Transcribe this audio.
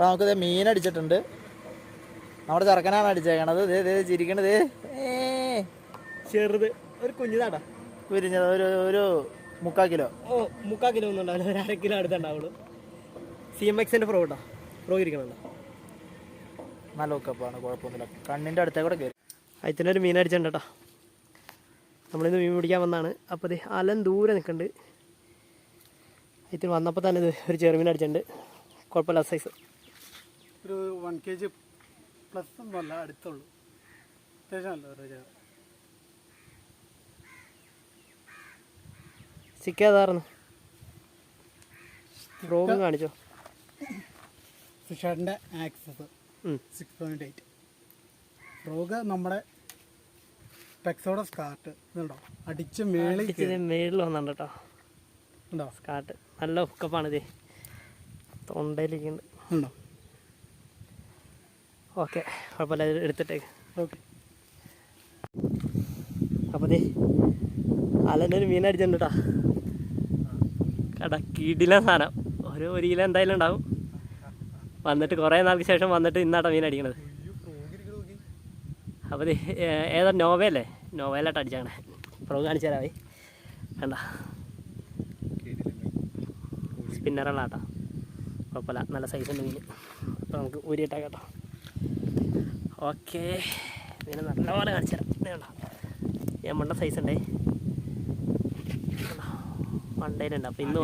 അപ്പോൾ നമുക്കിത് മീൻ അടിച്ചിട്ടുണ്ട്. നമ്മുടെ ചെറുക്കനാണ് അടിച്ചേക്കണത്. ചിരിക്കണത് ചെറുത് ഒരു കുഞ്ഞിതാടാ, കുരിഞ്ഞത് ഒരു 3/4 കിലോ. 3/4 കിലോ ഒന്നും ഉണ്ടാവില്ല, ഒരു 1/2 കിലോ അടുത്തുണ്ടാവുള്ളൂ. CMXൻ്റെ ഫ്രോ കേട്ടോ, ഫ്രോ ഇരിക്കണല്ലോ. നല്ല ഉക്കപ്പാണ്, കുഴപ്പമൊന്നുമില്ല. കണ്ണിൻ്റെ അടുത്തേക്കൂടെ കയറി. അതിനൊരു മീൻ അടിച്ചിട്ടുണ്ട് കേട്ടോ. നമ്മളിന്ന് മീൻ പിടിക്കാൻ വന്നതാണ്. അപ്പോൾ ഇത് അലൻ ദൂരെ നിൽക്കുന്നുണ്ട്. ഇതിന് വന്നപ്പോൾ തന്നെ ഇത് ഒരു ചെറുമീൻ അടിച്ചിട്ടുണ്ട്. കുഴപ്പമില്ല സൈസ്. ഒരു 1 kg പ്ലസ് ഒന്നുമല്ല, അടുത്തുള്ളൂ. അത്യാവശ്യമല്ല. ചിക്കേതായിരുന്നു ഫ്രോഗ് കാണിച്ചോ? ഫിഷറിൻ്റെ ആക്സസ് 6.8. ഫ്രോഗ് നമ്മുടെ പെക്സോടെ സ്കാർട്ട് ഇതുണ്ടോ, അടിച്ച് മേളിൽ വന്നിട്ടുണ്ട് കേട്ടോ. ഉണ്ടോ സ്കാർട്ട് നല്ല ഹുക്കപ്പാണിത്, തൊണ്ടയിലേക്കുണ്ട്. ഉണ്ടോ? ഓക്കെ, കുഴപ്പമില്ല, എടുത്തിട്ടേക്ക്. ഓക്കെ. അപ്പോൾ ദേ അലനൊരു മീൻ അടിച്ചിട്ടുണ്ട് കേട്ടോ. കിടില സാധനം. ഒരു കിലോ എന്തായാലും ഉണ്ടാവും. വന്നിട്ട് കുറേ നാൾക്ക് ശേഷം വന്നിട്ട് ഇന്നാട്ടോ മീൻ അടിക്കണത്. അപ്പോൾ ഏതാ നോവയല്ലേ, നോവയിലായിട്ട് അടിച്ചാണ്. പ്രോ കാണിച്ചു തരാവേ. വേണ്ട, സ്പിന്നറുകളാട്ടോ. കുഴപ്പമില്ല, നല്ല സൈസുണ്ട് മീൻ. അപ്പോൾ നമുക്ക് ഊരിയിട്ടാക്കാം കേട്ടോ. ഓക്കെ, മീനെ നല്ലപോലെ കാണിച്ചു തരാം. വേണ്ട, എമ്മണ്ട സൈസ് ഉണ്ടേ, മണ്ടയിലുണ്ട്. അപ്പോൾ ഇന്ന്